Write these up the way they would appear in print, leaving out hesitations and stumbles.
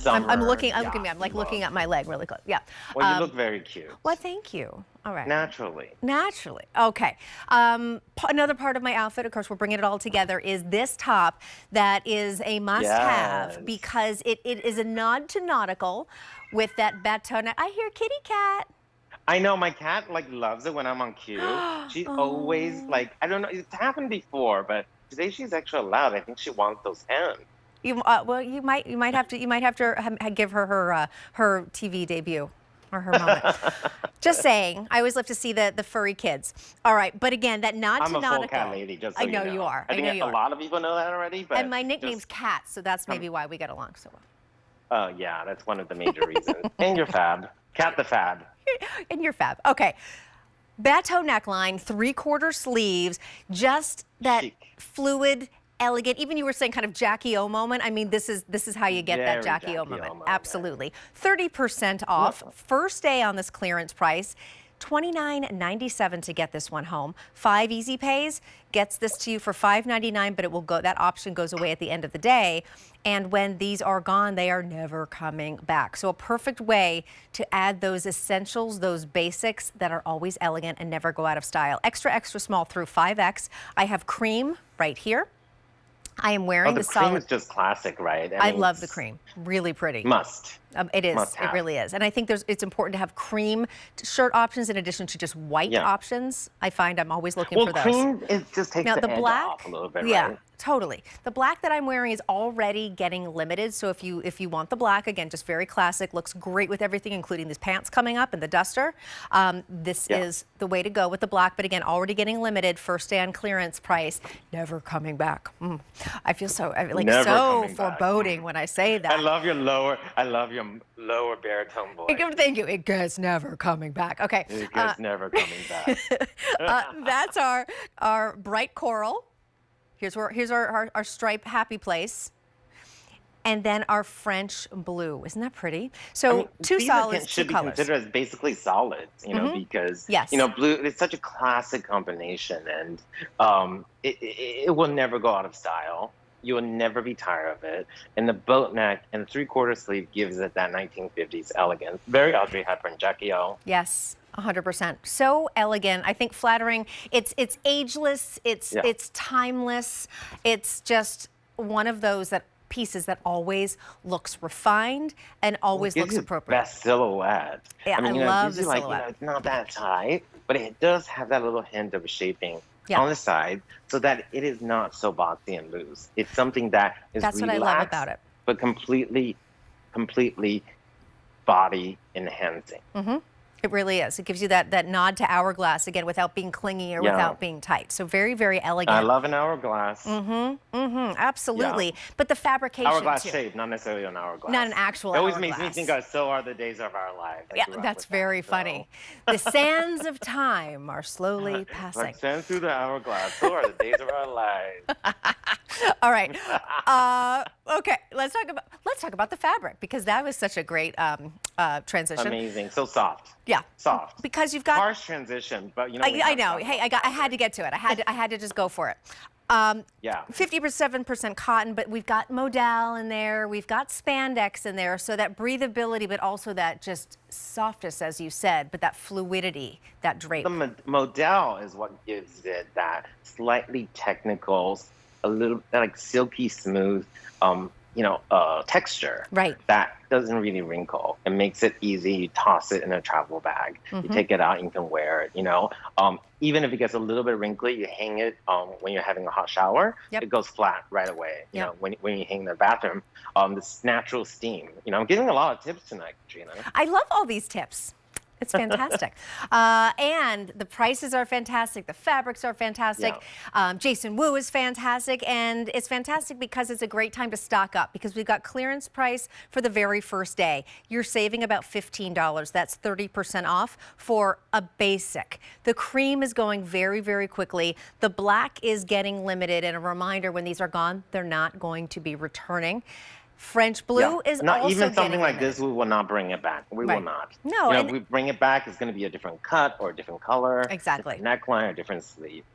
summer. I'm looking yeah, at me. I'm like looking at my leg really close. Yeah. Well, you look very cute. Well, thank you. All right. Naturally. Naturally. Okay. Another part of my outfit, of course, we're bringing it all together, is this top that is a must-have Yes. because it is a nod to nautical with that Bateau. I hear kitty cat. I know my cat like loves it when I'm on cue. She always Oh. like, I don't know, it's happened before, but today she's extra loud. I think she wants those hands. Well, you might have to give her her TV debut or her moment. Just saying. I always love to see the furry kids. All right, but again, that nod I'm to a nautical. full cat lady, just so I know you know. you are. I know think you a are. lot of people know that already, but And my nickname's Cat, so that's maybe why we get along so well. Oh yeah, that's one of the major reasons. And you're fab. Cat the fab. And you're fab. Okay. Bateau neckline, 3/4 sleeves, just that Chic. fluid, elegant. Even you were saying kind of Jackie O moment. I mean, this is how you get that Very Jackie O Jackie O moment. moment. Absolutely. 30% off. First day on this clearance price. $29.97 to get this one home. 5 easy pays gets this to you for $5.99, but it will go. That option goes away at the end of the day. And when these are gone, they are never coming back. So a perfect way to add those essentials, those basics that are always elegant and never go out of style. Extra, extra small through 5X. I have cream right here. I am wearing the cream is just classic, right? I love the cream. Really pretty. Must. It is. Must It have. really is. And I think it's important to have cream shirt options in addition to just white options. I find I'm always looking for those. Well, cream, it just takes the edge black, off a little bit, yeah, right? Totally. The black that I'm wearing is already getting limited. So if you want the black, again, just very classic, looks great with everything, including these pants coming up and the duster. This is the way to go with the black. But again, already getting limited. First day on clearance price, never coming back. I feel so foreboding when I say that. I love your lower baritone voice. Thank you. It gets never coming back. Okay. It gets never coming back. That's our bright coral. Here's our stripe happy place. And then our French blue. Isn't that pretty? So two solids, should two be colors. considered as basically solids, you know, because blue, it's such a classic combination, and it will never go out of style. You will never be tired of it. And the boat neck and the 3/4 sleeve gives it that 1950s elegance. Very Audrey Hepburn, Jackie O. Yes. 100%. So elegant. I think flattering. It's ageless. It's timeless. It's just one of those pieces that always looks refined and always looks appropriate. Best silhouette. Yeah, I love the silhouette. It's not that tight, but it does have that little hint of shaping on the side, so that it is not so boxy and loose. It's something that is That's relaxed, what I love about it. But completely body enhancing. It really is. It gives you that nod to hourglass, again, without being clingy or without being tight. So very, very elegant. I love an hourglass. Absolutely. Yeah. But the fabrication, hourglass shape, not necessarily an hourglass. Not an actual hourglass. It always makes me think of so are the days of our lives. Yeah, that's very funny. The sands of time are slowly passing. Like sands through the hourglass, so are the days of our lives. All right. Okay, let's talk about the fabric, because that was such a great transition. Amazing. So soft. Yeah. Soft. Because you've got harsh transition, but you know. I know. Hey, I had to get to it. I had to just go for it. 57% cotton, but we've got modal in there. We've got spandex in there, so that breathability, but also that just softness, as you said, but that fluidity, that drape. The modal is what gives it that slightly technical, a little like silky smooth, texture. Right. That doesn't really wrinkle. It makes it easy. You toss it in a travel bag. You take it out and you can wear it, even if it gets a little bit wrinkly, you hang it when you're having a hot shower. It goes flat right away. You know, when you hang in the bathroom, this natural steam. I'm giving a lot of tips tonight, Katrina. I love all these tips. It's fantastic. And the prices are fantastic. The fabrics are fantastic. Jason Wu is fantastic. And it's fantastic because it's a great time to stock up, because we've got clearance price for the very first day. You're saving about $15. That's 30% off for a basic. The cream is going very, very quickly. The black is getting limited. And a reminder, when these are gone, they're not going to be returning. French blue is also even something like limited. this, we will not bring it back. We will not. No, if we bring it back, it's going to be a different cut or a different color. Exactly. Different neckline or different sleeve.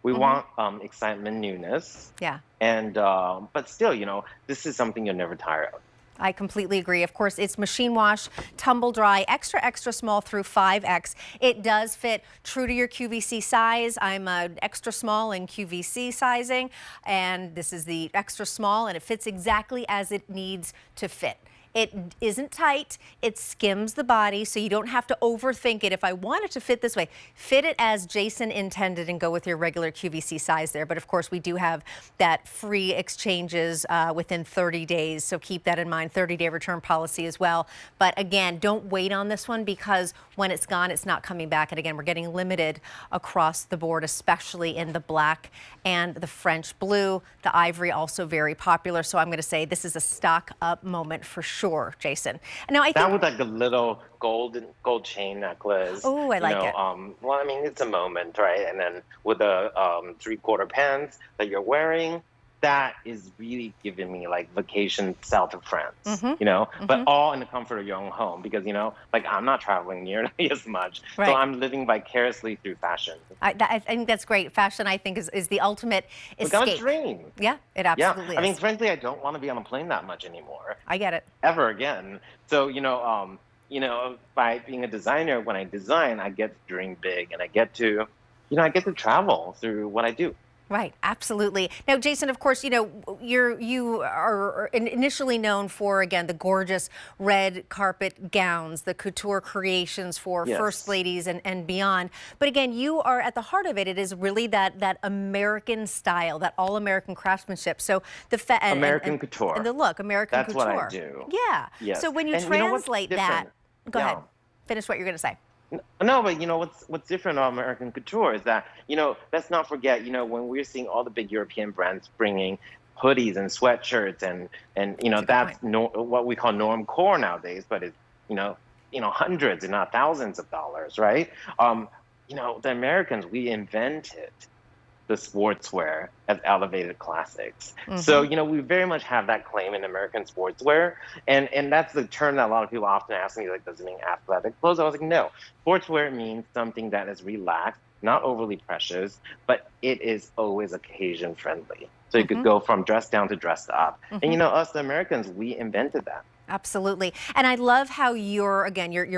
We want excitement, newness. Yeah. And but still, this is something you're never tired of. I completely agree. Of course, it's machine wash, tumble dry, extra, extra small through 5X. It does fit true to your QVC size. I'm extra small in QVC sizing, and this is the extra small, and it fits exactly as it needs to fit. It isn't tight, it skims the body, so you don't have to overthink it. If I want it to fit this way, fit it as Jason intended and go with your regular QVC size there. But of course, we do have that free exchanges within 30 days, so keep that in mind, 30-day return policy as well. But again, don't wait on this one, because when it's gone, it's not coming back. And again, we're getting limited across the board, especially in the black and the French blue. The ivory also very popular, so I'm going to say this is a stock up moment for sure, Jason. Now, I think that with like a little gold chain necklace. Oh, I like it. Well, I mean, it's a moment, right? And then with the 3/4 pants that you're wearing, that is really giving me like vacation south of France, but all in the comfort of your own home, because, like I'm not traveling nearly as much. Right. So I'm living vicariously through fashion. I think that's great. Fashion, I think, is the ultimate escape. Like, I'm a dream. Yeah, it absolutely is. I mean, frankly, I don't want to be on a plane that much anymore. I get it. Ever again. So, by being a designer, when I design, I get to dream big, and I get to travel through what I do. Right, absolutely. Now, Jason, of course, you are initially known for, again, the gorgeous red carpet gowns, the couture creations for first ladies and beyond. But again, you are at the heart of it. It is really that American style, that all-American craftsmanship. So the American couture and the look, American couture. That's what I do. Yeah. Yes. So when you translate that, go ahead. Finish what you're going to say. No, but what's different about American couture is that, let's not forget, when we're seeing all the big European brands bringing hoodies and sweatshirts and that's what we call norm core nowadays, but it's, hundreds, if not thousands of dollars, right? The Americans, we invented the sportswear as elevated classics. So, we very much have that claim in American sportswear. And that's the term that a lot of people often ask me, like, does it mean athletic clothes? I was like, no. Sportswear means something that is relaxed, not overly precious, but it is always occasion friendly. So you could go from dress down to dress up. And, us, the Americans, we invented that. Absolutely. And I love how your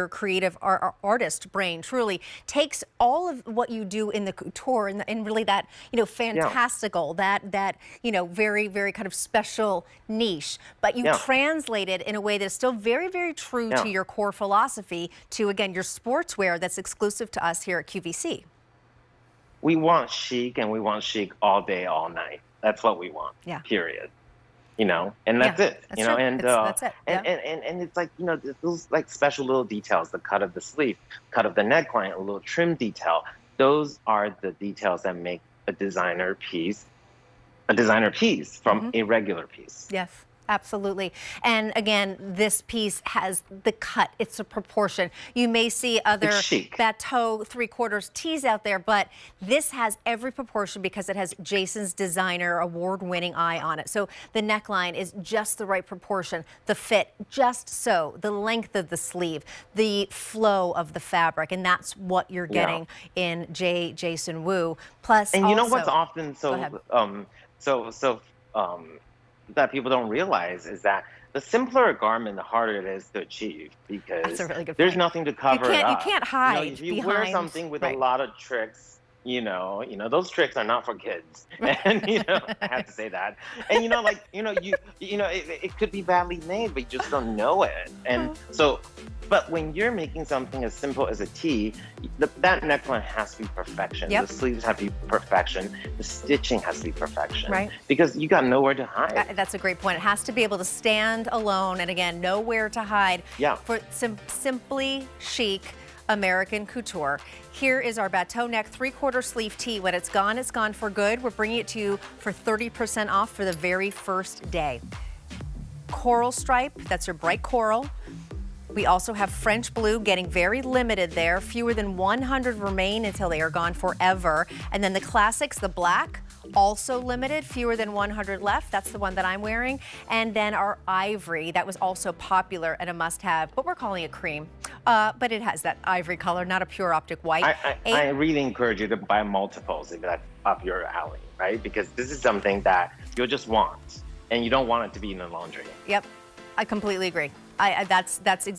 creative artist brain truly takes all of what you do in the couture and really that, fantastical, that very, very kind of special niche, but you translate it in a way that is still very, very true to your core philosophy, to, again, your sportswear that's exclusive to us here at QVC. We want chic, and we want chic all day, all night. That's what we want, period. And that's it, that's and that's it. And it's like, those like special little details, the cut of the sleeve, cut of the neckline, a little trim detail. Those are the details that make a designer piece from a regular piece. Yes. Absolutely. And again, this piece has the cut. It's a proportion. You may see other Bateau 3/4 tees out there, but this has every proportion because it has Jason's designer award-winning eye on it. So the neckline is just the right proportion. The fit, just so. The length of the sleeve, the flow of the fabric, and that's what you're getting in Jason Wu. Plus, and also, what's often that people don't realize is that the simpler a garment, the harder it is to achieve, because there's nothing to cover it up. You can't hide if you wear something with a lot of tricks, those tricks are not for kids. And I have to say that. And it could be badly made, but you just don't know it. And so, but when you're making something as simple as a tee, that neckline has to be perfection. The sleeves have to be perfection. The stitching has to be perfection. Right. Because you got nowhere to hide. That's a great point. It has to be able to stand alone, and again, nowhere to hide. For simply chic American couture. Here is our Bateau neck 3/4 sleeve tee. When it's gone for good. We're bringing it to you for 30% off for the very first day. Coral stripe, that's your bright coral. We also have French blue, getting very limited there. Fewer than 100 remain until they are gone forever. And then the classics, the black, also limited, fewer than 100 left. That's the one that I'm wearing. And then our ivory, that was also popular and a must-have, but we're calling it cream. But it has that ivory color, not a pure optic white. I really encourage you to buy multiples if that's up your alley, right? Because this is something that you'll just want, and you don't want it to be in the laundry. Yep. I completely agree. That's